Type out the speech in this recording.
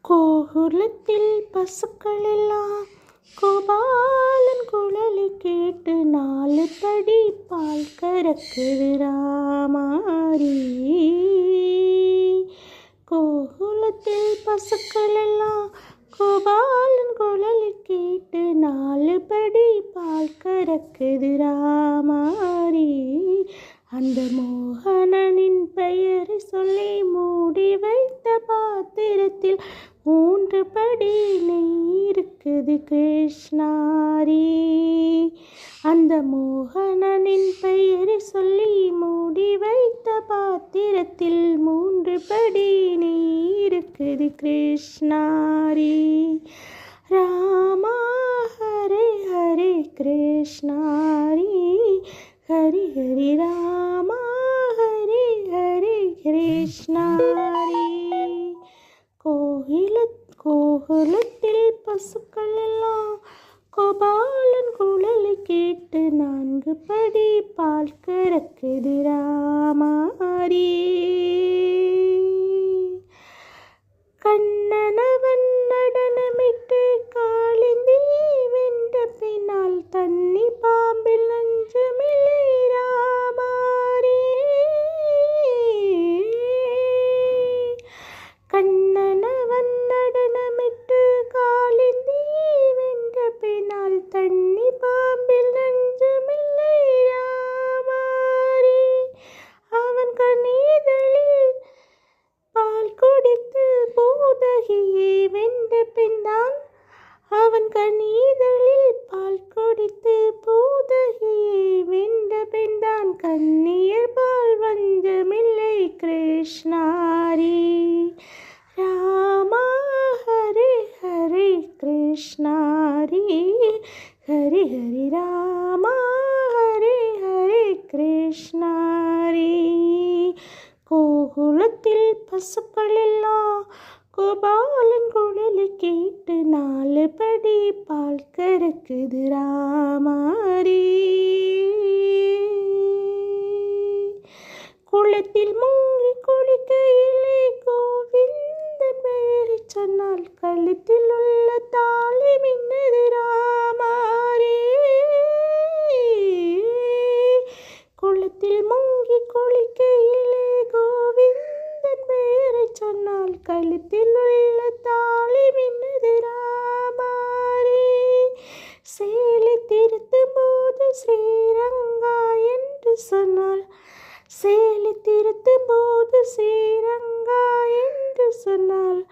கோகுலத்தில் பசுக்கள் எல்லாம் கோபாலன் குழலை கேட்டு 4 படி பால் கறக்குது ராமாரி. கோகுலத்தில் பசுக்கள் எல்லாம் கோபாலன் குழலை கேட்டு 4 படி பால் கறக்குது ராமாரி. அந்த மோகனனின் பெயரை சொல்லி மூடி வைத்த பாத்திரத்தில் 3 படி நெய் இருக்குது கிருஷ்ணாரி. அந்த மோகனனின் பெயரை சொல்லி மூடி வைத்த பாத்திரத்தில் 3 படி நெய் இருக்குது கிருஷ்ணாரி. ராமா ஹரே ஹரே கிருஷ்ணாரி, ஹரி ஹரி ராமா ஹரி ஹரி கிருஷ்ணாரி. கோகுலத்தில் பசுக்கள் எல்லாம் கோபாலன் குழலை கேட்டு 4 படி பால் கறக்குது ராமாரி. கண்ணனவன் நடனமிட்டு காளிந்தி வென்ற பின்னால் தண்ணி பாம்பில் நஞ்சமில்லை ராமாரி. கண்ணனவன் நடனமிட்டு காளிந்தி வென்ற பின்னால் தண்ணி பாம்பில் நஞ்சமில்லை ராமாரி. அவன் கண்ணீதழில் பால் குடித்து பூதகியை வென்ற பின்தான், அவன் கண்ணீதழில் பால் குடித்து பூதகியை வென்ற பின்தான் கண்ணீர் பால் வஞ்சமில்லை கிருஷ்ணாரி. ராமா ஹரே ஹரே கிருஷ்ணாரி, ஹரி ஹரி ராமா ஹரே ஹரே கிருஷ்ணாரி. கோகுலத்தில் பசுக்கள் எல்லாம் கோபாலன் குழலை கேட்டு 4 படி பால் கறக்குது ராமாரி. குளத்தில் மூங்கி குளிக்கையிலே கோவிந்தன் பெயரை சொன்னால் கழுத்தில் உள்ள தாலி மின்னது ராமாரி. குளத்தில் மூங்கி குளிக்கையிலே கோவிந்தன் பெயரை சொன்னால் கழுத்தில் உள்ள தாலி மின்னது ராமாரி. சேலை திருத்தும் போது ஸ்ரீரங்கா என்று சொன்னால், சேலை திருத்தும் போது ஸ்ரீரங்கா என்று சொன்னால்